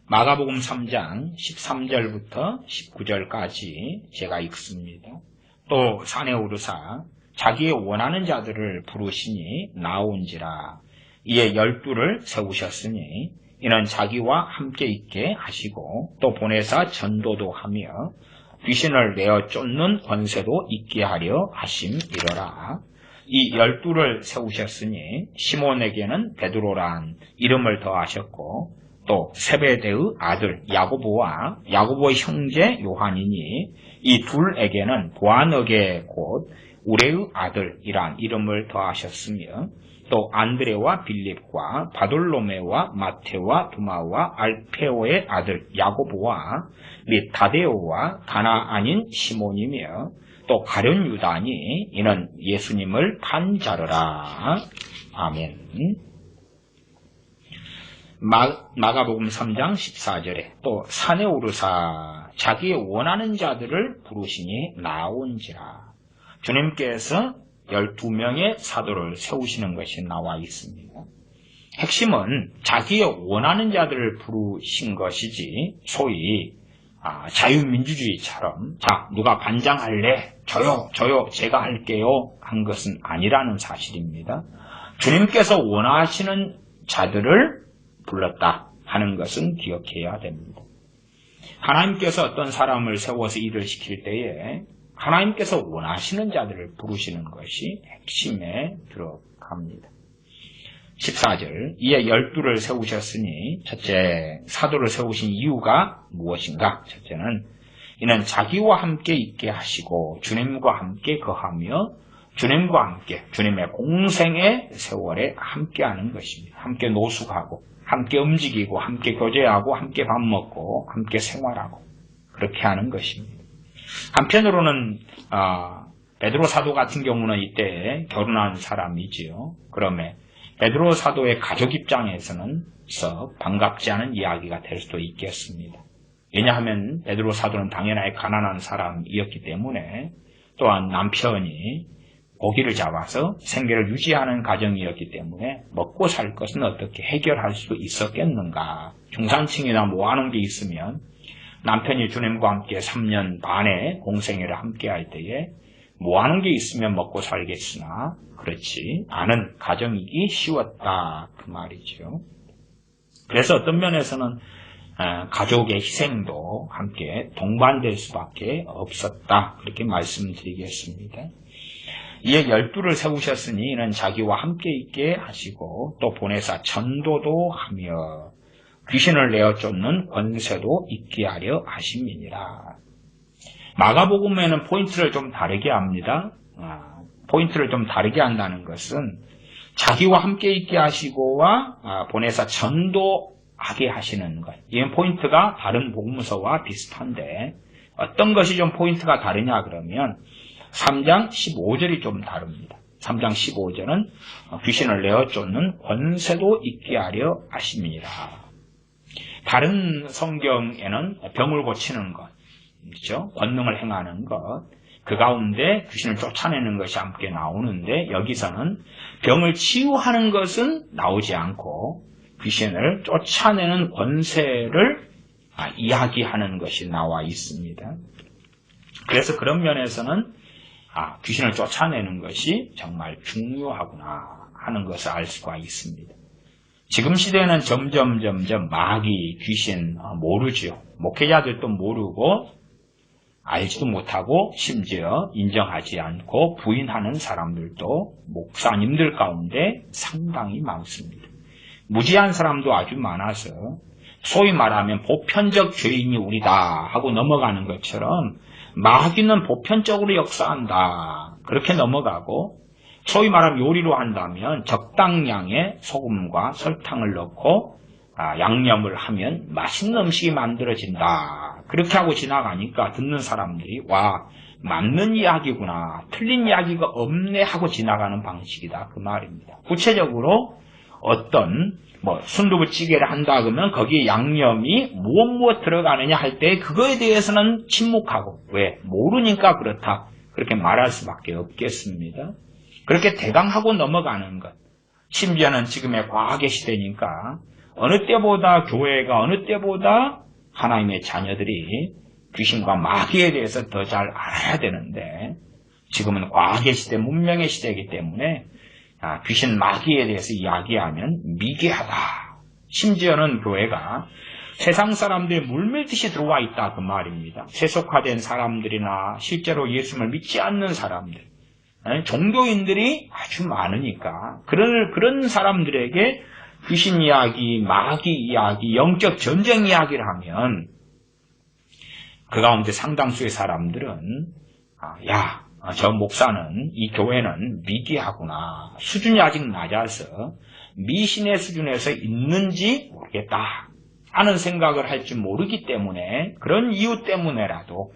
마가복음 3장 13절부터 19절까지 제가 읽습니다. 또 산에 오르사 자기의 원하는 자들을 부르시니 나온지라. 이에 12를 세우셨으니 이는 자기와 함께 있게 하시고 또 보내사 전도도 하며 귀신을 내어 쫓는 권세도 있게 하려 하심이러라. 이 12를 세우셨으니 시몬에게는 베드로란 이름을 더하셨고 또 세베대의 아들 야고보와 야고보의 형제 요한이니 이 둘에게는 보아너게 곧 우레의 아들이란 이름을 더하셨으며 또 안드레와 빌립과 바돌로메와 마테와 두마와 알페오의 아들 야고보와 및 다데오와 가나 아닌 시몬이며 또 가룟 유다니 이는 예수님을 판 자르라. 아멘. 마가복음 3장 14절에 또 산에 오르사 자기의 원하는 자들을 부르시니 나온지라. 주님께서 12명의 사도를 세우시는 것이 나와 있습니다. 핵심은 자기의 원하는 자들을 부르신 것이지 소위 자유민주주의처럼 자 누가 반장할래? 저요 제가 할게요 한 것은 아니라는 사실입니다. 주님께서 원하시는 자들을 불렀다 하는 것은 기억해야 됩니다. 하나님께서 어떤 사람을 세워서 일을 시킬 때에 하나님께서 원하시는 자들을 부르시는 것이 핵심에 들어갑니다. 14절 이에 12를 세우셨으니 첫째 사도를 세우신 이유가 무엇인가? 첫째는 이는 자기와 함께 있게 하시고 주님과 함께 거하며 주님과 함께 주님의 공생의 세월에 함께하는 것입니다. 함께 노숙하고 함께 움직이고 함께 교제하고 함께 밥 먹고 함께 생활하고 그렇게 하는 것입니다. 한편으로는 베드로 사도 같은 경우는 이때 결혼한 사람이지요. 그러면 베드로 사도의 가족 입장에서는 썩 반갑지 않은 이야기가 될 수도 있겠습니다. 왜냐하면 베드로 사도는 당연하게 가난한 사람이었기 때문에 또한 남편이 고기를 잡아서 생계를 유지하는 가정이었기 때문에 먹고 살 것은 어떻게 해결할 수 있었겠는가. 중산층이나 모아놓은 게 있으면 남편이 주님과 함께 3년 반의 공생애를 함께 할 때에 모아놓은 게 있으면 먹고 살겠으나 그렇지 않은 가정이기 쉬웠다 그 말이죠. 그래서 어떤 면에서는 가족의 희생도 함께 동반될 수밖에 없었다 그렇게 말씀드리겠습니다. 이에 12를 세우셨으니 이는 자기와 함께 있게 하시고 또 보내사 전도도 하며 귀신을 내어 쫓는 권세도 있게 하려 하심이니라. 마가복음에는 포인트를 좀 다르게 합니다. 포인트를 좀 다르게 한다는 것은 자기와 함께 있게 하시고와 보내사 전도하게 하시는 것. 이 포인트가 다른 복음서와 비슷한데 어떤 것이 좀 포인트가 다르냐 그러면 3장 15절이 좀 다릅니다. 3장 15절은 귀신을 내어 쫓는 권세도 있게 하려 하심이니라. 다른 성경에는 병을 고치는 것, 그렇죠? 권능을 행하는 것, 그 가운데 귀신을 쫓아내는 것이 함께 나오는데 여기서는 병을 치유하는 것은 나오지 않고 귀신을 쫓아내는 권세를 이야기하는 것이 나와 있습니다. 그래서 그런 면에서는 귀신을 쫓아내는 것이 정말 중요하구나 하는 것을 알 수가 있습니다. 지금 시대는 점점 마귀, 귀신 모르죠. 목회자들도 모르고 알지도 못하고 심지어 인정하지 않고 부인하는 사람들도 목사님들 가운데 상당히 많습니다. 무지한 사람도 아주 많아서 소위 말하면 보편적 죄인이 우리다 하고 넘어가는 것처럼 마귀는 보편적으로 역사한다 그렇게 넘어가고 소위 말하면 요리로 한다면 적당량의 소금과 설탕을 넣고 양념을 하면 맛있는 음식이 만들어진다 그렇게 하고 지나가니까 듣는 사람들이 와 맞는 이야기구나 틀린 이야기가 없네 하고 지나가는 방식이다 그 말입니다. 구체적으로 어떤 순두부찌개를 한다 그러면 거기에 양념이 무엇 들어가느냐 할 때 그거에 대해서는 침묵하고 왜? 모르니까 그렇다 그렇게 말할 수밖에 없겠습니다. 그렇게 대강하고 넘어가는 것. 심지어는 지금의 과학의 시대니까 어느 때보다 교회가 어느 때보다 하나님의 자녀들이 귀신과 마귀에 대해서 더 잘 알아야 되는데 지금은 과학의 시대, 문명의 시대이기 때문에 귀신 마귀에 대해서 이야기하면 미개하다. 심지어는 교회가 세상 사람들이 물밀듯이 들어와 있다 그 말입니다. 세속화된 사람들이나 실제로 예수를 믿지 않는 사람들, 종교인들이 아주 많으니까 그런 사람들에게 귀신 이야기, 마귀 이야기, 영적 전쟁 이야기를 하면 그 가운데 상당수의 사람들은 저 목사는 이 교회는 미개하구나. 수준이 아직 낮아서 미신의 수준에서 있는지 모르겠다 하는 생각을 할 줄 모르기 때문에 그런 이유 때문에라도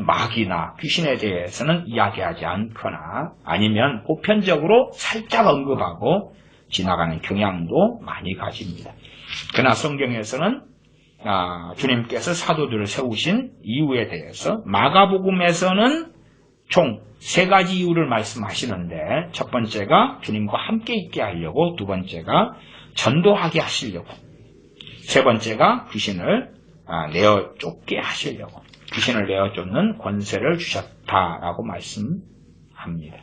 마귀나 귀신에 대해서는 이야기하지 않거나 아니면 보편적으로 살짝 언급하고 지나가는 경향도 많이 가집니다. 그러나 성경에서는 주님께서 사도들을 세우신 이유에 대해서 마가복음에서는 총 3가지 이유를 말씀하시는데 첫 번째가 주님과 함께 있게 하려고, 두 번째가 전도하게 하시려고, 세 번째가 귀신을 내어 쫓게 하시려고, 귀신을 내어 쫓는 권세를 주셨다라고 말씀합니다.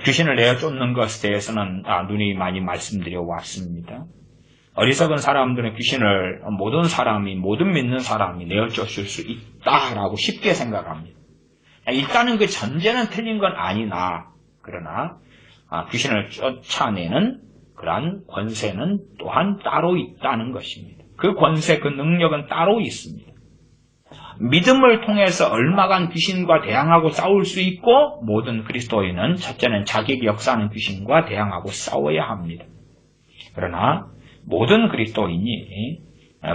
귀신을 내어 쫓는 것에 대해서는 눈이 많이 말씀드려 왔습니다. 어리석은 사람들은 귀신을 모든 믿는 사람이 내어 쫓을 수 있다라고 쉽게 생각합니다. 일단은 그 전제는 틀린 건 아니나 그러나 귀신을 쫓아내는 그러한 권세는 또한 따로 있다는 것입니다. 그 권세, 그 능력은 따로 있습니다. 믿음을 통해서 얼마간 귀신과 대항하고 싸울 수 있고 모든 그리스도인은 첫째는 자기에게 역사하는 귀신과 대항하고 싸워야 합니다. 그러나 모든 그리스도인이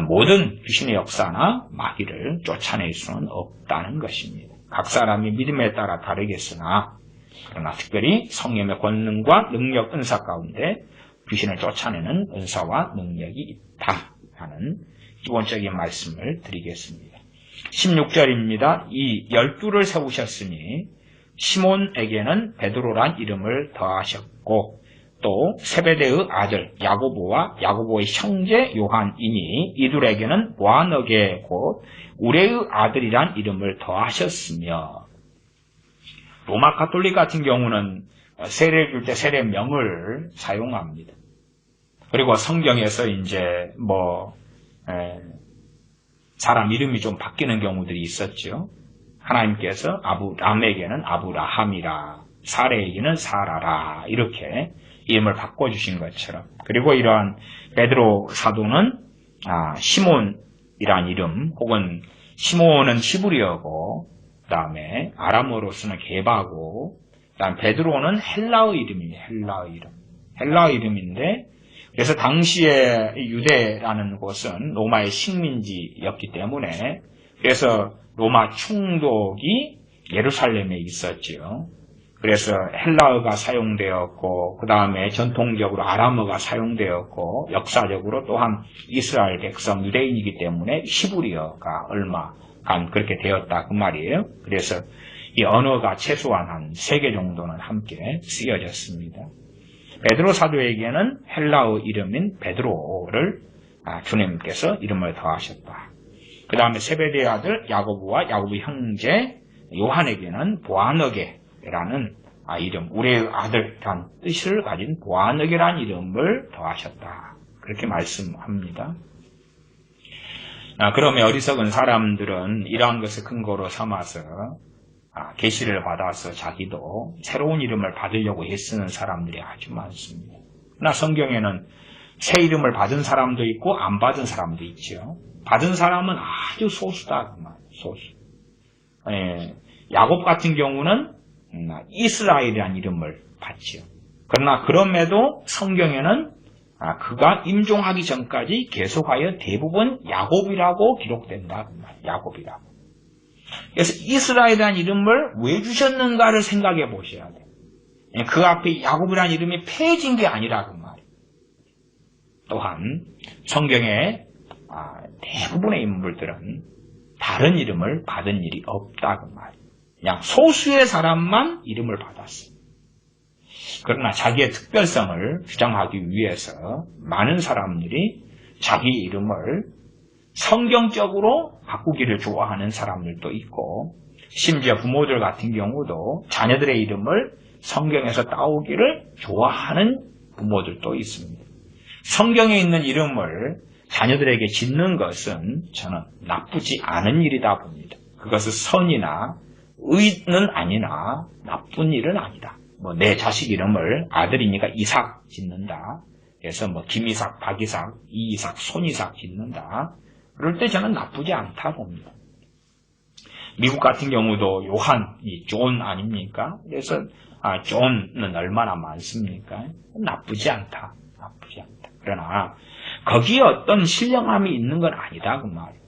모든 귀신의 역사나 마귀를 쫓아낼 수는 없다는 것입니다. 각 사람이 믿음에 따라 다르겠으나 그러나 특별히 성령의 권능과 능력, 은사 가운데 귀신을 쫓아내는 은사와 능력이 있다 하는 기본적인 말씀을 드리겠습니다. 16절입니다. 이 12를 세우셨으니 시몬에게는 베드로란 이름을 더하셨고 또 세베대의 아들 야고보와 야고보의 형제 요한이니 이들에게는 보아너게 곧 우레의 아들이란 이름을 더하셨으며, 로마 가톨릭 같은 경우는 세례를 줄 때 세례명을 사용합니다. 그리고 성경에서 이제 사람 이름이 좀 바뀌는 경우들이 있었죠. 하나님께서 아브람에게는 아브라함이라, 사레에게는 사라라 이렇게 이름을 바꿔주신 것처럼, 그리고 이러한 베드로 사도는 시몬이란 이름, 혹은 시몬은 히브리어고 그 다음에 아람어로서는 게바고 그 다음 베드로는 헬라어 이름이에요. 헬라어 이름인데, 그래서 당시에 유대라는 곳은 로마의 식민지였기 때문에 그래서 로마 총독이 예루살렘에 있었지요. 그래서 헬라어가 사용되었고 그 다음에 전통적으로 아람어가 사용되었고 역사적으로 또한 이스라엘 백성 유대인이기 때문에 히브리어가 얼마간 그렇게 되었다 그 말이에요. 그래서 이 언어가 최소한 한 3개 정도는 함께 쓰여졌습니다. 베드로 사도에게는 헬라어 이름인 베드로를 주님께서 이름을 더하셨다. 그 다음에 세베대의 아들 야고보와 야고보의 형제 요한에게는 보아너게라는 이름, 우리의 아들이란 뜻을 가진 보아너게라는 이름을 더하셨다. 그렇게 말씀합니다. 그러면 어리석은 사람들은 이러한 것을 근거로 삼아서 계시를 받아서 자기도 새로운 이름을 받으려고 애쓰는 사람들이 아주 많습니다. 그러나 성경에는 새 이름을 받은 사람도 있고 안 받은 사람도 있죠. 받은 사람은 아주 소수다. 소수. 야곱 같은 경우는 이스라엘이라는 이름을 받죠. 그러나 그럼에도 성경에는 그가 임종하기 전까지 계속하여 대부분 야곱이라고 기록된다. 야곱이라고. 그래서 이스라엘이라는 이름을 왜 주셨는가를 생각해 보셔야 돼요. 그 앞에 야곱이라는 이름이 폐해진 게 아니라 그 말이에요. 또한 성경의 대부분의 인물들은 다른 이름을 받은 일이 없다 그 말이에요. 그냥 소수의 사람만 이름을 받았어요. 그러나 자기의 특별성을 주장하기 위해서 많은 사람들이 자기 이름을 성경적으로 바꾸기를 좋아하는 사람들도 있고, 심지어 부모들 같은 경우도 자녀들의 이름을 성경에서 따오기를 좋아하는 부모들도 있습니다. 성경에 있는 이름을 자녀들에게 짓는 것은 저는 나쁘지 않은 일이다 봅니다. 그것은 선이나 의는 아니나 나쁜 일은 아니다. 내 자식 이름을 아들이니까 이삭 짓는다. 그래서 김이삭, 박이삭, 이이삭, 손이삭 짓는다. 그럴 때 저는 나쁘지 않다 봅니다. 미국 같은 경우도 요한, 존 아닙니까? 그래서 존은 얼마나 많습니까? 나쁘지 않다. 그러나 거기에 어떤 신령함이 있는 건 아니다 그 말이에요.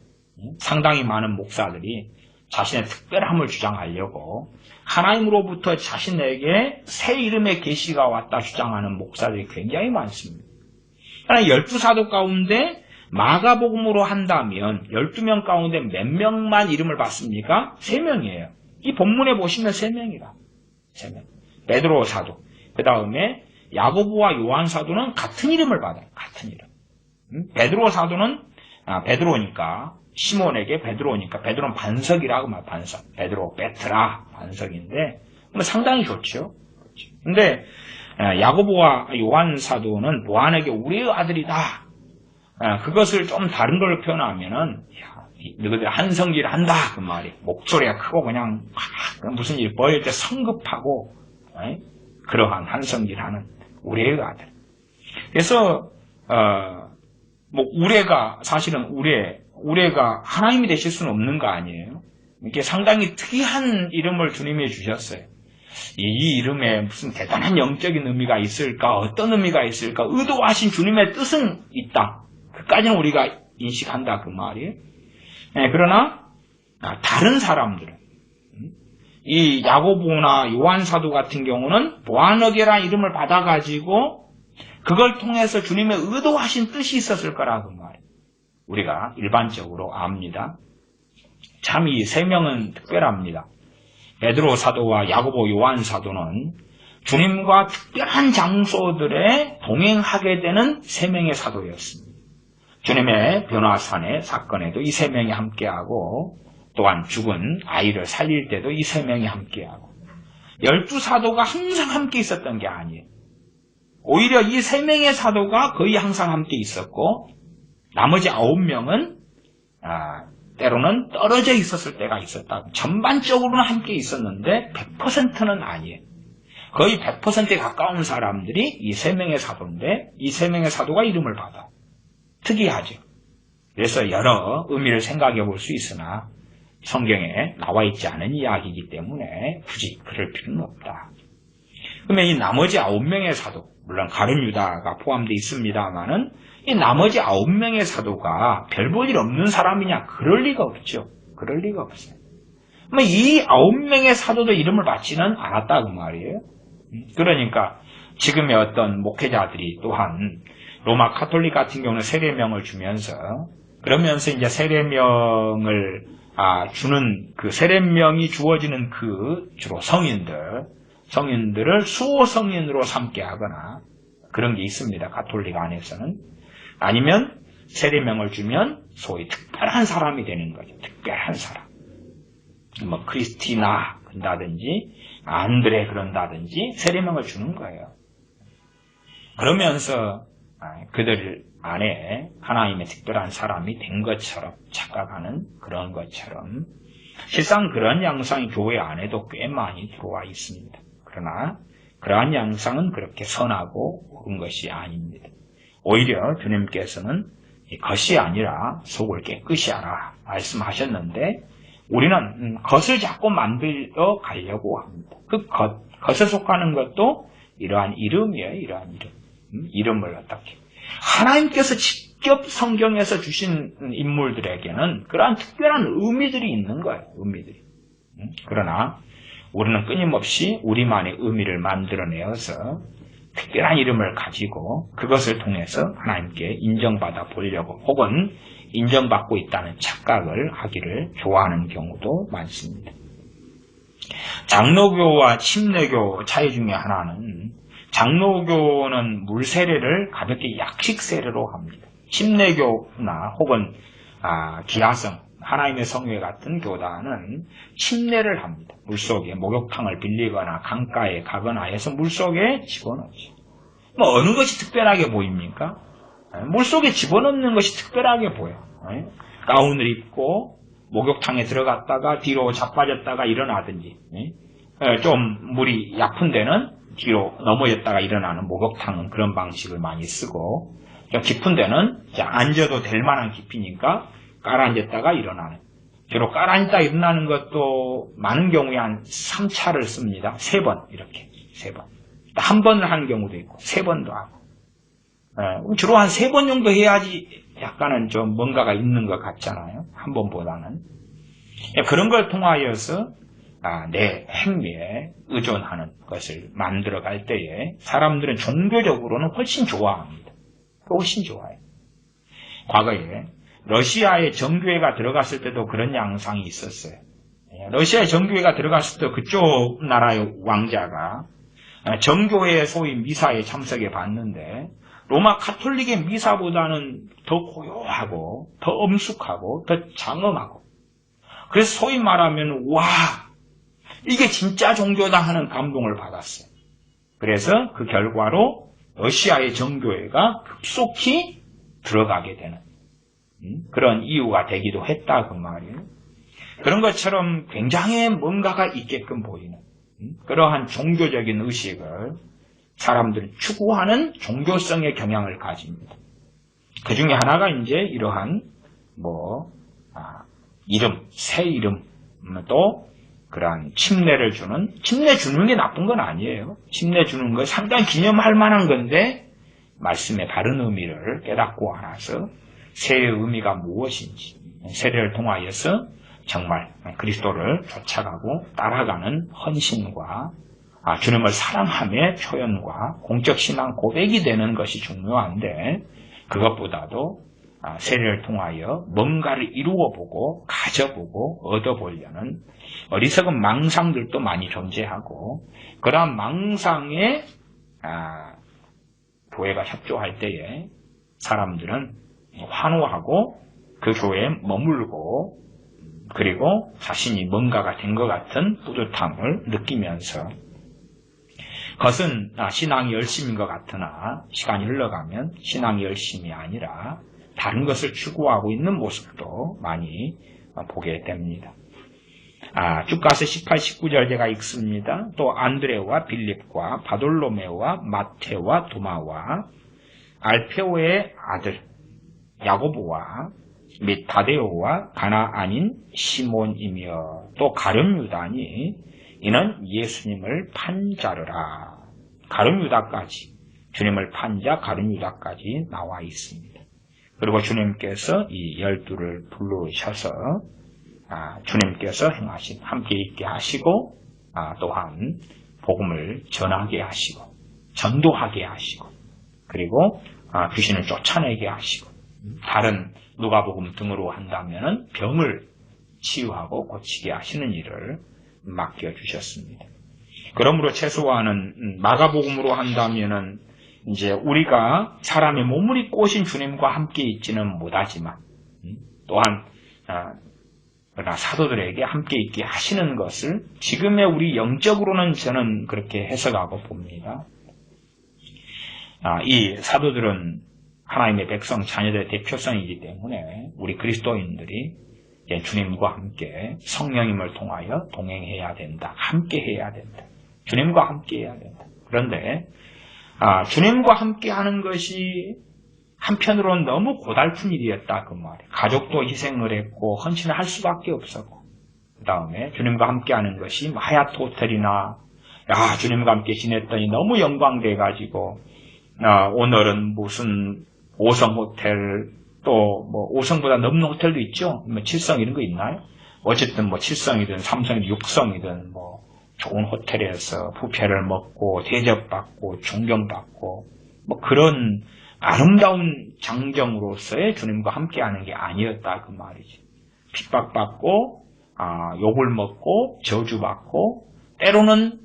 상당히 많은 목사들이 자신의 특별함을 주장하려고 하나님으로부터 자신에게 새 이름의 계시가 왔다 주장하는 목사들이 굉장히 많습니다. 그러나 12사도 가운데 마가복음으로 한다면 12명 가운데 몇 명만 이름을 받습니까? 3명이에요. 이 본문에 보시면 3명이라. 3명. 베드로 사도. 그 다음에 야고보와 요한 사도는 같은 이름을 받아요. 같은 이름. 베드로 사도는 베드로니까 시몬에게 베드로니까 베드로는 반석이라고 말 반석. 베드로 베트라 반석인데 상당히 좋죠. 근데 야고보와 요한 사도는 보안에게 우리의 아들이다. 그것을 좀 다른 걸로 표현하면은 너희들 한성질 한다 그 말이. 목소리가 크고 그냥 무슨 일 벌일 때 성급하고 그러한 한성질하는 우리의 아들. 그래서 우레가 사실은 우레가 하나님이 되실 수는 없는 거 아니에요. 이게 상당히 특이한 이름을 주님이 주셨어요. 이 이름에 무슨 대단한 영적인 의미가 있을까? 어떤 의미가 있을까? 의도하신 주님의 뜻은 있다. 그까지는 우리가 인식한다 그 말이에요. 그러나 다른 사람들은 이 야고보나 요한사도 같은 경우는 보아너게라는 이름을 받아가지고 그걸 통해서 주님의 의도하신 뜻이 있었을 거라고 말이에요. 우리가 일반적으로 압니다. 참 이 3명은 특별합니다. 베드로 사도와 야고보 요한 사도는 주님과 특별한 장소들에 동행하게 되는 3명의 사도였습니다. 주님의 변화산의 사건에도 이 3명이 함께하고 또한 죽은 아이를 살릴 때도 이 3명이 함께하고 12사도가 항상 함께 있었던 게 아니에요. 오히려 이 3명의 사도가 거의 항상 함께 있었고 나머지 9명은 때로는 떨어져 있었을 때가 있었다. 전반적으로는 함께 있었는데 100%는 아니에요. 거의 100%에 가까운 사람들이 이 3명의 사도인데 이 3명의 사도가 이름을 받아. 특이하죠. 그래서 여러 의미를 생각해 볼 수 있으나 성경에 나와 있지 않은 이야기이기 때문에 굳이 그럴 필요는 없다. 그러면 이 나머지 9명의 사도, 물론 가룟 유다가 포함되어 있습니다만은 이 나머지 9명의 사도가 별 볼 일 없는 사람이냐? 그럴 리가 없죠. 그럴 리가 없어요. 그러면 이 9명의 사도도 이름을 받지는 않았다 그 말이에요. 그러니까 지금의 어떤 목회자들이 또한 로마 카톨릭 같은 경우는 세례명을 주면서 그러면서 이제 세례명을 주는 그 세례명이 주어지는 그 주로 성인들을 수호 성인으로 삼게 하거나 그런 게 있습니다. 가톨릭 안에서는. 아니면 세례명을 주면 소위 특별한 사람이 되는 거죠. 특별한 사람. 크리스티나 그런다든지 안드레 그런다든지 세례명을 주는 거예요. 그러면서 그들 안에 하나님의 특별한 사람이 된 것처럼 착각하는 그런 것처럼 실상 그런 양상이 교회 안에도 꽤 많이 들어와 있습니다. 그러나 그러한 양상은 그렇게 선하고 옳은 것이 아닙니다. 오히려 주님께서는 겉이 아니라 속을 깨끗이 하라 말씀하셨는데 우리는 겉을 자꾸 만들어 가려고 합니다. 그 겉에 속하는 것도 이러한 이름이에요. 이러한 이름. 이름을 어떻게 하나님께서 직접 성경에서 주신 인물들에게는 그러한 특별한 의미들이 있는 거예요. 의미들이. 그러나 우리는 끊임없이 우리만의 의미를 만들어내어서 특별한 이름을 가지고 그것을 통해서 하나님께 인정받아 보려고 혹은 인정받고 있다는 착각을 하기를 좋아하는 경우도 많습니다. 장로교와 침례교 차이 중에 하나는 장로교는 물 세례를 가볍게 약식 세례로 합니다. 침례교나 혹은 기아성, 하나님의 성회 같은 교단은 침례를 합니다. 물속에 목욕탕을 빌리거나 강가에 가거나 해서 물속에 집어넣죠. 뭐 어느 것이 특별하게 보입니까? 물속에 집어넣는 것이 특별하게 보여요. 가운을 입고 목욕탕에 들어갔다가 뒤로 자빠졌다가 일어나든지, 좀 물이 얕은 데는 뒤로 넘어졌다가 일어나는 목욕탕은 그런 방식을 많이 쓰고, 깊은 데는 앉아도 될 만한 깊이니까 깔아앉았다가 일어나는. 주로 깔아앉다 일어나는 것도 많은 경우에 한 3차를 씁니다. 3번, 이렇게. 3번. 한 번을 하는 경우도 있고, 3번도 하고. 주로 한 3번 정도 해야지 약간은 좀 뭔가가 있는 것 같잖아요. 한 번보다는. 그런 걸 통하여서 내 행위에 의존하는 것을 만들어갈 때에 사람들은 종교적으로는 훨씬 좋아합니다. 훨씬 좋아해요. 과거에 러시아의 정교회가 들어갔을 때도 그런 양상이 있었어요. 러시아의 정교회가 들어갔을 때 그쪽 나라의 왕자가 정교회의 소위 미사에 참석해 봤는데 로마 카톨릭의 미사보다는 더 고요하고 더 엄숙하고 더 장엄하고, 그래서 소위 말하면 와, 이게 진짜 종교다 하는 감동을 받았어요. 그래서 그 결과로 러시아의 정교회가 급속히 들어가게 되는 그런 이유가 되기도 했다 그 말이에요. 그런 것처럼 굉장히 뭔가가 있게끔 보이는 그러한 종교적인 의식을 사람들이 추구하는 종교성의 경향을 가집니다. 그 중에 하나가 이제 이러한 이름, 새 이름, 또 그러한 침례를 주는, 침례 주는 게 나쁜 건 아니에요. 침례 주는 거 상당히 기념할 만한 건데 말씀의 바른 의미를 깨닫고 알아서 세의 의미가 무엇인지 세례를 통하여서 정말 그리스도를 쫓아가고 따라가는 헌신과 주님을 사랑함의 표현과 공적신앙 고백이 되는 것이 중요한데, 그것보다도 세례를 통하여 뭔가를 이루어보고 가져보고 얻어보려는 어리석은 망상들도 많이 존재하고, 그러한 망상에 교회가 협조할 때에 사람들은 환호하고 그 교회에 머물고, 그리고 자신이 뭔가가 된 것 같은 뿌듯함을 느끼면서, 그것은 신앙이 열심인 것 같으나 시간이 흘러가면 신앙이 열심이 아니라 다른 것을 추구하고 있는 모습도 많이 보게 됩니다. 쭉 가서 18, 19절 제가 읽습니다. 또 안드레와 빌립과 바돌로메와 마테와 도마와 알페오의 아들 야고보와 및 다데오와 가나 아닌 시몬이며 또 가룟 유다니 이는 예수님을 판 자르라. 가룟 유다까지, 주님을 판 자 가룟 유다까지 나와 있습니다. 그리고 주님께서 이 12를 부르셔서 주님께서 행하신, 함께 있게 하시고 또한 복음을 전하게 하시고 전도하게 하시고, 그리고 귀신을 쫓아내게 하시고, 다른 누가복음 등으로 한다면 병을 치유하고 고치게 하시는 일을 맡겨주셨습니다. 그러므로 최소한은 마가복음으로 한다면은 이제 우리가 사람의 몸을 입고 오신 주님과 함께 있지는 못하지만 또한 그러나 사도들에게 함께 있게 하시는 것을 지금의 우리 영적으로는 저는 그렇게 해석하고 봅니다. 이 사도들은 하나님의 백성 자녀들의 대표성이기 때문에 우리 그리스도인들이 주님과 함께 성령님을 통하여 동행해야 된다. 함께 해야 된다. 주님과 함께 해야 된다. 그런데 주님과 함께 하는 것이 한편으로는 너무 고달픈 일이었다 그 말이에요. 가족도 희생을 했고 헌신을 할 수밖에 없었고, 그 다음에 주님과 함께 하는 것이 하얏트 호텔이나 주님과 함께 지냈더니 너무 영광돼가지고 오늘은 무슨 5성 호텔, 또 5성보다 넘는 호텔도 있죠. 7성 이런 거 있나요? 어쨌든 7성이든 3성이든 6성이든 좋은 호텔에서 뷔페를 먹고 대접받고 존경받고 그런 아름다운 장정으로서의 주님과 함께하는 게 아니었다 그 말이지. 핍박받고 욕을 먹고 저주받고 때로는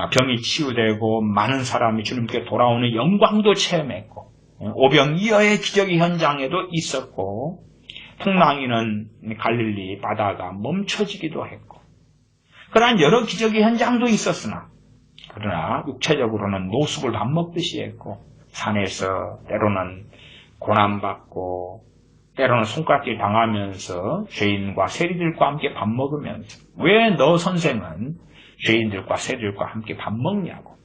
병이 치유되고 많은 사람이 주님께 돌아오는 영광도 체험했고, 오병이어의 기적의 현장에도 있었고, 풍랑이는 갈릴리 바다가 멈춰지기도 했고, 그러한 여러 기적의 현장도 있었으나, 그러나 육체적으로는 노숙을 밥 먹듯이 했고, 산에서 때로는 고난받고, 때로는 손가락질 당하면서 죄인과 세리들과 함께 밥 먹으면서, 왜 너 선생은 죄인들과 세리들과 함께 밥 먹냐고.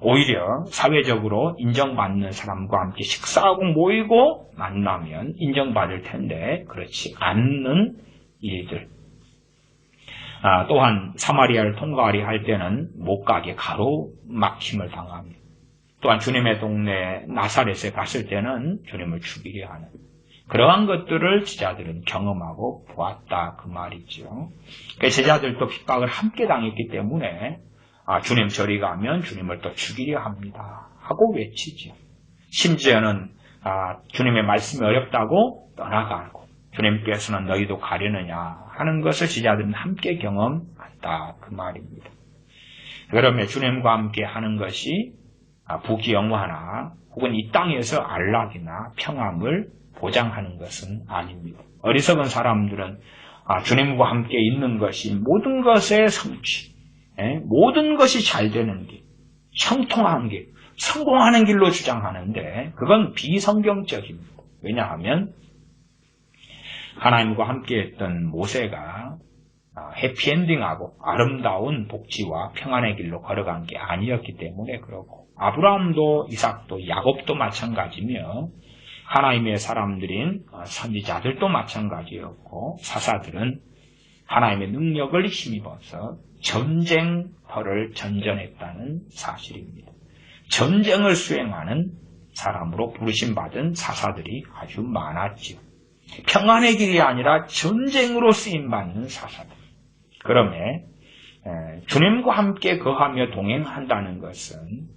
오히려 사회적으로 인정받는 사람과 함께 식사하고 모이고 만나면 인정받을 텐데 그렇지 않는 일들. 또한 사마리아를 통과하려 할 때는 못 가게 가로막힘을 당하며, 또한 주님의 동네 나사렛에 갔을 때는 주님을 죽이려 하는 그러한 것들을 제자들은 경험하고 보았다 그 말이죠. 제자들도 핍박을 함께 당했기 때문에 주님 저리 가면 주님을 또 죽이려 합니다 하고 외치죠. 심지어는 주님의 말씀이 어렵다고 떠나가고, 주님께서는 너희도 가려느냐 하는 것을 제자들은 함께 경험한다 그 말입니다. 그러면 주님과 함께 하는 것이 부귀영화나 혹은 이 땅에서 안락이나 평안을 보장하는 것은 아닙니다. 어리석은 사람들은 주님과 함께 있는 것이 모든 것의 성취, 모든 것이 잘 되는 길, 형통한 길, 성공하는 길로 주장하는데 그건 비성경적입니다. 왜냐하면 하나님과 함께했던 모세가 해피엔딩하고 아름다운 복지와 평안의 길로 걸어간 게 아니었기 때문에 그렇고, 아브라함도 이삭도 야곱도 마찬가지며 하나님의 사람들인 선지자들도 마찬가지였고, 사사들은 하나님의 능력을 힘입어서 전쟁터를 전전했다는 사실입니다. 전쟁을 수행하는 사람으로 부르심받은 사사들이 아주 많았지요. 평안의 길이 아니라 전쟁으로 쓰임받는 사사들. 그러면 주님과 함께 거하며 동행한다는 것은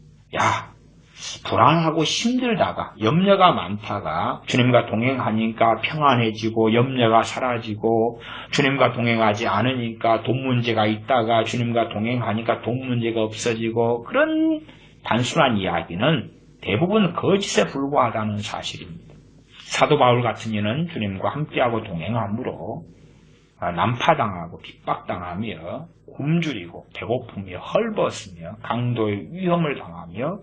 불안하고 힘들다가 염려가 많다가 주님과 동행하니까 평안해지고 염려가 사라지고, 주님과 동행하지 않으니까 돈 문제가 있다가 주님과 동행하니까 돈 문제가 없어지고, 그런 단순한 이야기는 대부분 거짓에 불과하다는 사실입니다. 사도 바울 같은 이는 주님과 함께하고 동행함으로 난파당하고 핍박당하며 굶주리고 배고프며 헐벗으며 강도의 위험을 당하며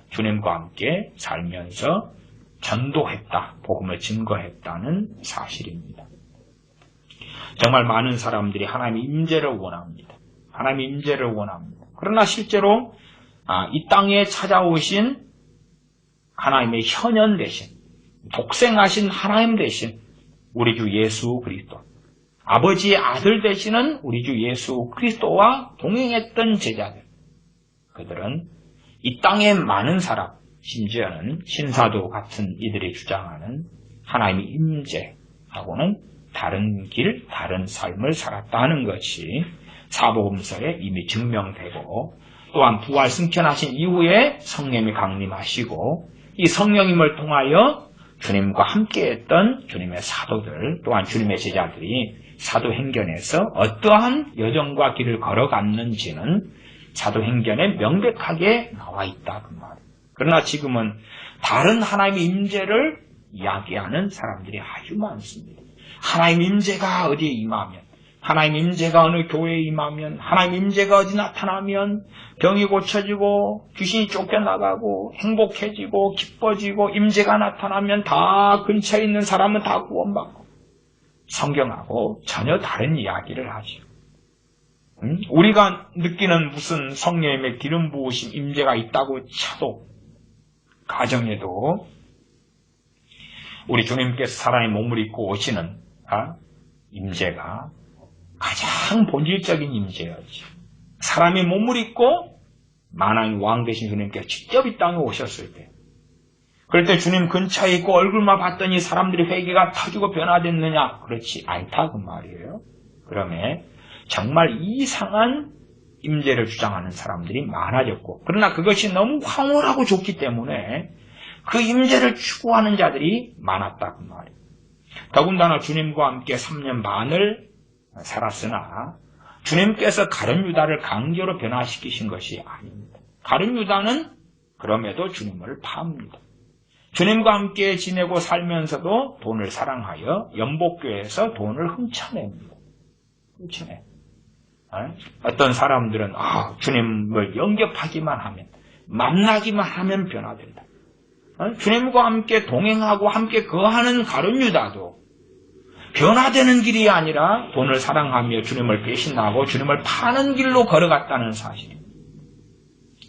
주님과 함께 살면서 전도했다, 복음을 증거했다는 사실입니다. 정말 많은 사람들이 하나님의 임재를 원합니다. 하나님의 임재를 원합니다. 그러나 실제로 이 땅에 찾아오신 하나님의 현현 대신, 독생하신 하나님 대신 우리 주 예수 그리스도, 아버지의 아들 되시는 우리 주 예수 그리스도와 동행했던 제자들, 그들은 이 땅의 많은 사람, 심지어는 신사도 같은 이들이 주장하는 하나님의 임재하고는 다른 길, 다른 삶을 살았다는 것이 사복음서에 이미 증명되고, 또한 부활 승천하신 이후에 성령이 강림하시고 이 성령님을 통하여 주님과 함께했던 주님의 사도들, 또한 주님의 제자들이 사도행전에서 어떠한 여정과 길을 걸어갔는지는 사도행전에 명백하게 나와 있다 그 말이에요. 그러나 지금은 다른 하나님의 임재를 이야기하는 사람들이 아주 많습니다. 하나님의 임재가 어디에 임하면, 하나님의 임재가 어느 교회에 임하면, 하나님의 임재가 어디 나타나면 병이 고쳐지고 귀신이 쫓겨나가고 행복해지고 기뻐지고, 임재가 나타나면 다 근처에 있는 사람은 다 구원받고, 성경하고 전혀 다른 이야기를 하죠. 우리가 느끼는 무슨 성령님의 기름 부으심 임재가 있다고 쳐도, 가정에도 우리 주님께서 사람의 몸을 입고 오시는 임재가 가장 본질적인 임재였죠. 사람의 몸을 입고 만왕의 왕 되신 주님께서 직접 이 땅에 오셨을 때, 그럴 때 주님 근처에 있고 얼굴만 봤더니 사람들이 회개가 터지고 변화됐느냐? 그렇지 않다 그 말이에요. 그러면 정말 이상한 임재를 주장하는 사람들이 많아졌고, 그러나 그것이 너무 황홀하고 좋기 때문에 그 임재를 추구하는 자들이 많았다 그 말이에요. 더군다나 주님과 함께 3년 반을 살았으나 주님께서 가룟 유다를 강제로 변화시키신 것이 아닙니다. 가룟 유다는 그럼에도 주님을 팝니다. 주님과 함께 지내고 살면서도 돈을 사랑하여 연복교에서 돈을 훔쳐냅니다. 훔쳐내. 어떤 사람들은 주님을 영접하기만 하면, 만나기만 하면 변화된다. 주님과 함께 동행하고 함께 거하는 가룟 유다도 변화되는 길이 아니라 돈을 사랑하며 주님을 배신하고 주님을 파는 길로 걸어갔다는 사실입니다.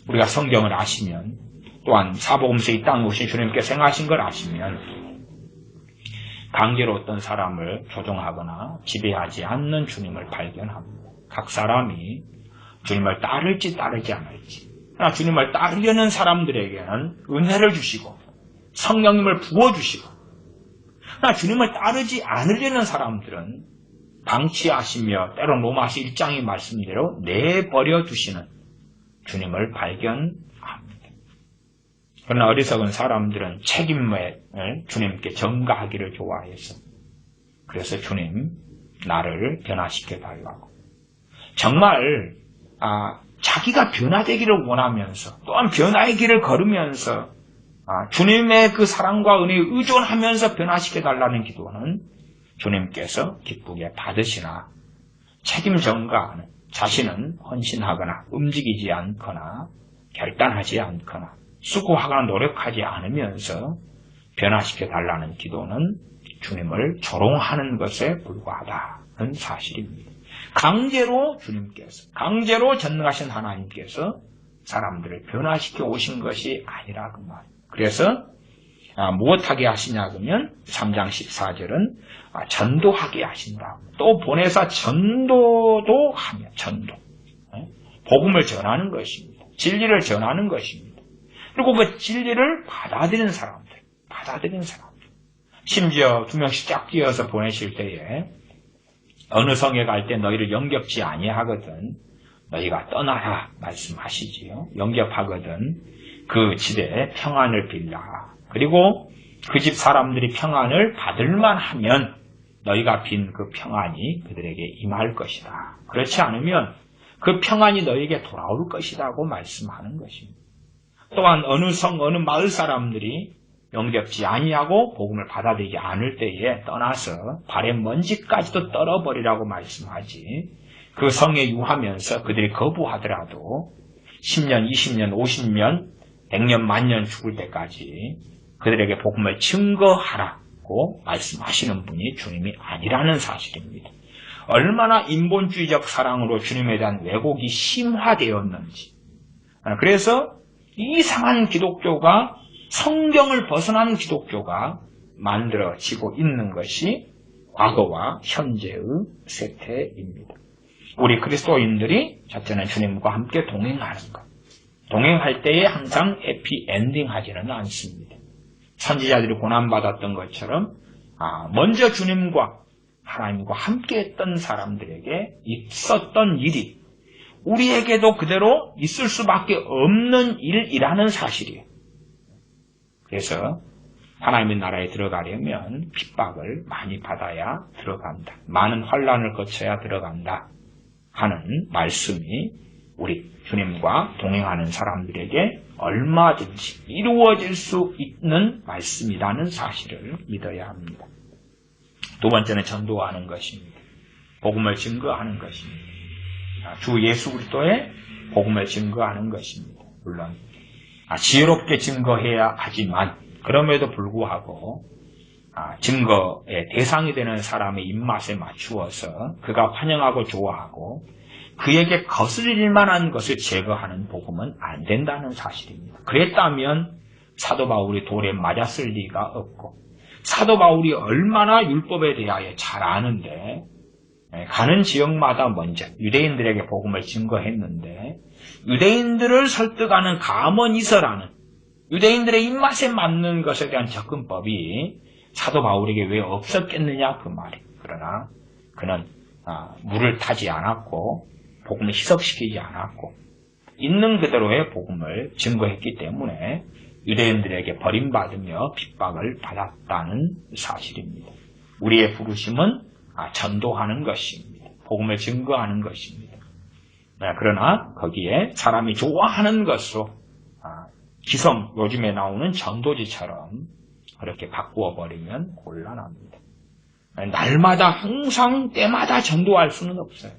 우리가 성경을 아시면, 또한 사복음서 이 땅에 오신 주님께서 행하신 걸 아시면 강제로 어떤 사람을 조종하거나 지배하지 않는 주님을 발견합니다. 각 사람이 주님을 따를지 따르지 않을지, 그러나 주님을 따르려는 사람들에게는 은혜를 주시고 성령님을 부어주시고, 그러나 주님을 따르지 않으려는 사람들은 방치하시며 때로 로마서 1장의 말씀대로 내버려 두시는 주님을 발견합니다. 그러나 어리석은 사람들은 책임을 주님께 전가하기를 좋아해서, 그래서 주님 나를 변화시켜 달라고 정말 자기가 변화되기를 원하면서 또한 변화의 길을 걸으면서 주님의 그 사랑과 은혜에 의존하면서 변화시켜 달라는 기도는 주님께서 기쁘게 받으시나, 책임 전가하는 자신은 헌신하거나 움직이지 않거나 결단하지 않거나 수고하거나 노력하지 않으면서 변화시켜 달라는 기도는 주님을 조롱하는 것에 불과하다는 사실입니다. 강제로 전능하신 하나님께서 사람들을 변화시켜 오신 것이 아니라 그 말이에요. 그래서 무엇하게 하시냐 그러면 3장 14절은 전도하게 하신다. 또 보내사 전도도 하며, 전도. 복음을 전하는 것입니다. 진리를 전하는 것입니다. 그리고 그 진리를 받아들이는 사람들. 심지어 2명씩 쫙 끼어서 보내실 때에 어느 성에 갈 때 너희를 영접지 아니하거든 너희가 떠나라 말씀하시지요. 영접하거든 그 집에 평안을 빌라. 그리고 그 집 사람들이 평안을 받을만 하면 너희가 빈 그 평안이 그들에게 임할 것이다. 그렇지 않으면 그 평안이 너희에게 돌아올 것이라고 말씀하는 것입니다. 또한 어느 성, 어느 마을 사람들이 영접지 아니하고 복음을 받아들이지 않을 때에 떠나서 발의 먼지까지도 떨어버리라고 말씀하지, 그 성에 유하면서 그들이 거부하더라도 10년, 20년, 50년, 100년, 만년 죽을 때까지 그들에게 복음을 증거하라고 말씀하시는 분이 주님이 아니라는 사실입니다. 얼마나 인본주의적 사랑으로 주님에 대한 왜곡이 심화되었는지. 그래서 이상한 기독교가, 성경을 벗어난 기독교가 만들어지고 있는 것이 과거와 현재의 세태입니다. 우리 그리스도인들이 첫째는 주님과 함께 동행하는 것. 동행할 때에 항상 해피엔딩 하지는 않습니다. 선지자들이 고난받았던 것처럼 먼저 주님과 하나님과 함께 했던 사람들에게 있었던 일이 우리에게도 그대로 있을 수밖에 없는 일이라는 사실이에요. 그래서 하나님의 나라에 들어가려면 핍박을 많이 받아야 들어간다. 많은 환난을 거쳐야 들어간다 하는 말씀이 우리 주님과 동행하는 사람들에게 얼마든지 이루어질 수 있는 말씀이라는 사실을 믿어야 합니다. 두 번째는 전도하는 것입니다. 복음을 증거하는 것입니다. 주 예수 그리스도의 복음을 증거하는 것입니다. 물론 지혜롭게 증거해야 하지만 그럼에도 불구하고 증거의 대상이 되는 사람의 입맛에 맞추어서 그가 환영하고 좋아하고 그에게 거슬릴 만한 것을 제거하는 복음은 안 된다는 사실입니다. 그랬다면 사도 바울이 돌에 맞았을 리가 없고, 사도 바울이 얼마나 율법에 대하여 잘 아는데 가는 지역마다 먼저 유대인들에게 복음을 증거했는데, 유대인들을 설득하는 가머니서라는 유대인들의 입맛에 맞는 것에 대한 접근법이 사도 바울에게 왜 없었겠느냐 그 말이에요. 그러나 그는 물을 타지 않았고 복음을 희석시키지 않았고 있는 그대로의 복음을 증거했기 때문에 유대인들에게 버림받으며 핍박을 받았다는 사실입니다. 우리의 부르심은 전도하는 것입니다. 복음을 증거하는 것입니다. 그러나 거기에 사람이 좋아하는 것으로 기성, 요즘에 나오는 전도지처럼 그렇게 바꾸어 버리면 곤란합니다. 날마다 항상 때마다 전도할 수는 없어요.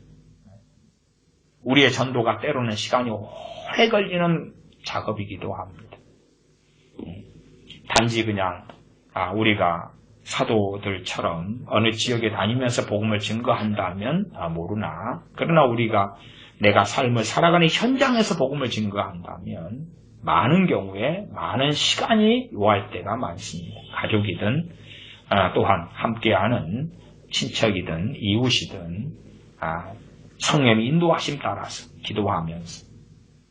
우리의 전도가 때로는 시간이 오래 걸리는 작업이기도 합니다. 단지 그냥 우리가 사도들처럼 어느 지역에 다니면서 복음을 증거한다면 모르나, 그러나 우리가 내가 삶을 살아가는 현장에서 복음을 증거한다면 많은 경우에 많은 시간이 요할 때가 많습니다. 가족이든 또한 함께하는 친척이든 이웃이든 성령의 인도하심 따라서 기도하면서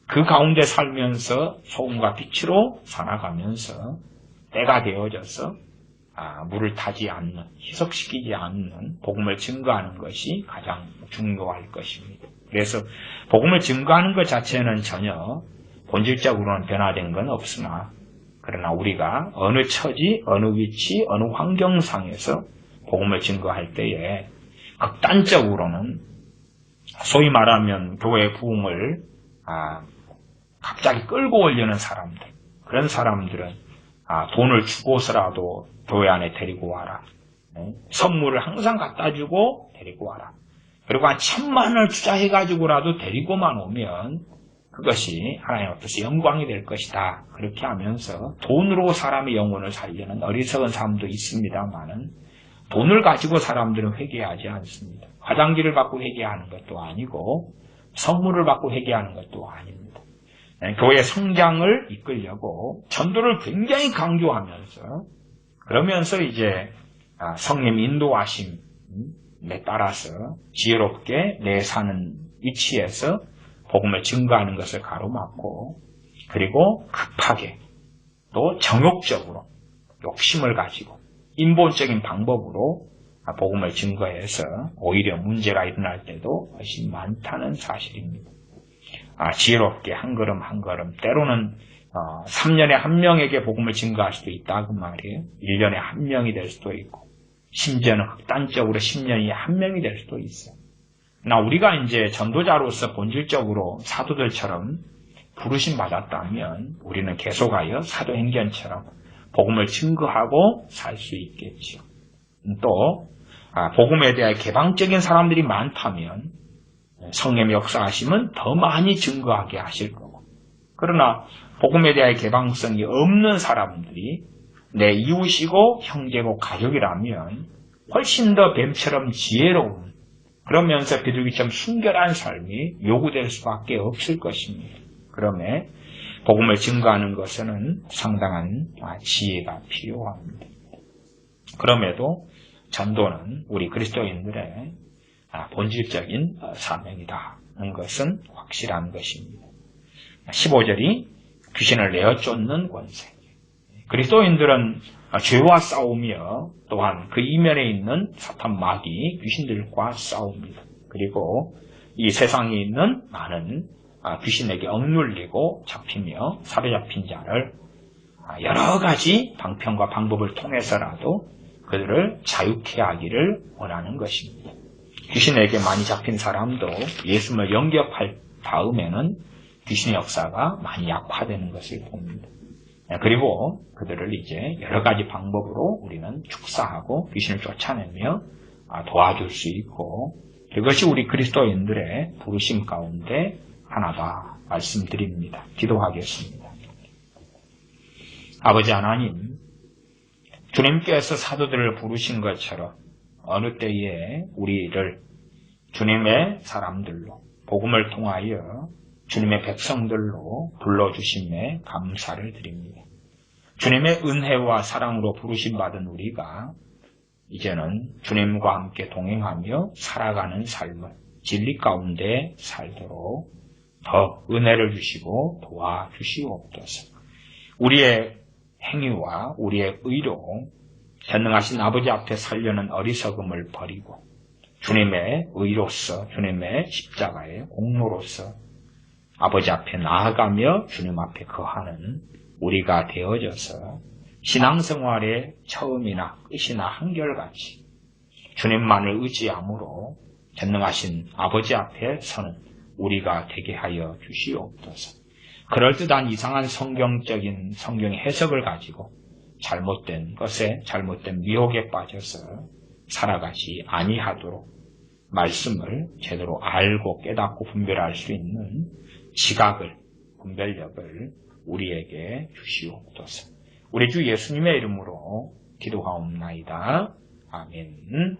그 가운데 살면서 소금과 빛으로 살아가면서 때가 되어져서 물을 타지 않는, 희석시키지 않는 복음을 증거하는 것이 가장 중요할 것입니다. 그래서 복음을 증거하는 것 자체는 전혀 본질적으로는 변화된 건 없으나, 그러나 우리가 어느 처지, 어느 위치, 어느 환경상에서 복음을 증거할 때에 극단적으로는 소위 말하면 교회 부흥을 갑자기 끌고 오려는 사람들, 그런 사람들은 돈을 주고서라도 교회 안에 데리고 와라. 선물을 항상 갖다 주고 데리고 와라. 그리고 한 1,000,000원을 투자해가지고라도 데리고만 오면 그것이 하나님 앞에서 영광이 될 것이다. 그렇게 하면서 돈으로 사람의 영혼을 살리는 어리석은 사람도 있습니다만은 돈을 가지고 사람들은 회개하지 않습니다. 화장지를 받고 회개하는 것도 아니고 선물을 받고 회개하는 것도 아닙니다. 교회 성장을 이끌려고 전도를 굉장히 강조하면서, 그러면서 이제 성령 인도하심에 따라서 지혜롭게 내 사는 위치에서 복음을 증거하는 것을 가로막고, 그리고 급하게 또 정욕적으로 욕심을 가지고 인본적인 방법으로 복음을 증거해서 오히려 문제가 일어날 때도 훨씬 많다는 사실입니다. 지혜롭게 한 걸음 한 걸음, 때로는 3년에 한 명에게 복음을 증거할 수도 있다 그 말이에요. 1년에 한 명이 될 수도 있고, 심지어는 극단적으로 10년이 한 명이 될 수도 있어요. 우리가 이제 전도자로서 본질적으로 사도들처럼 부르심 받았다면 우리는 계속하여 사도행전처럼 복음을 증거하고 살 수 있겠죠. 또 복음에 대해 개방적인 사람들이 많다면 성령의 역사하심은 더 많이 증거하게 하실 거고, 그러나 복음에 대해 개방성이 없는 사람들이 내 이웃이고 형제고 가족이라면 훨씬 더 뱀처럼 지혜로운, 그러면서 비둘기처럼 순결한 삶이 요구될 수밖에 없을 것입니다. 그러므로 복음을 증거하는 것은 상당한 지혜가 필요합니다. 그럼에도 전도는 우리 그리스도인들의 본질적인 사명이다는 것은 확실한 것입니다. 15절이 귀신을 내어 쫓는 권세. 그리스도인들은 죄와 싸우며 또한 그 이면에 있는 사탄 마귀 귀신들과 싸웁니다. 그리고 이 세상에 있는 많은 귀신에게 억눌리고 잡히며 사로잡힌 자를 여러 가지 방편과 방법을 통해서라도 그들을 자유케 하기를 원하는 것입니다. 귀신에게 많이 잡힌 사람도 예수님을 영접할 다음에는 귀신의 역사가 많이 약화되는 것을 봅니다. 그리고 그들을 이제 여러 가지 방법으로 우리는 축사하고 귀신을 쫓아내며 도와줄 수 있고, 그것이 우리 그리스도인들의 부르심 가운데 하나다 말씀드립니다. 기도하겠습니다. 아버지 하나님, 주님께서 사도들을 부르신 것처럼 어느 때에 우리를 주님의 사람들로, 복음을 통하여 주님의 백성들로 불러주심에 감사를 드립니다. 주님의 은혜와 사랑으로 부르심받은 우리가 이제는 주님과 함께 동행하며 살아가는 삶을 진리 가운데 살도록 더 은혜를 주시고 도와주시옵소서. 우리의 행위와 우리의 의로 전능하신 아버지 앞에 살려는 어리석음을 버리고 주님의 의로서, 주님의 십자가의 공로로서 아버지 앞에 나아가며 주님 앞에 거하는 우리가 되어져서 신앙생활의 처음이나 끝이나 한결같이 주님만을 의지함으로 전능하신 아버지 앞에 서는 우리가 되게 하여 주시옵소서. 그럴듯한 이상한 성경의 해석을 가지고 잘못된 것에 잘못된 미혹에 빠져서 살아가지 아니하도록 말씀을 제대로 알고 깨닫고 분별할 수 있는 지각을, 분별력을 우리에게 주시옵소서. 우리 주 예수님의 이름으로 기도하옵나이다. 아멘.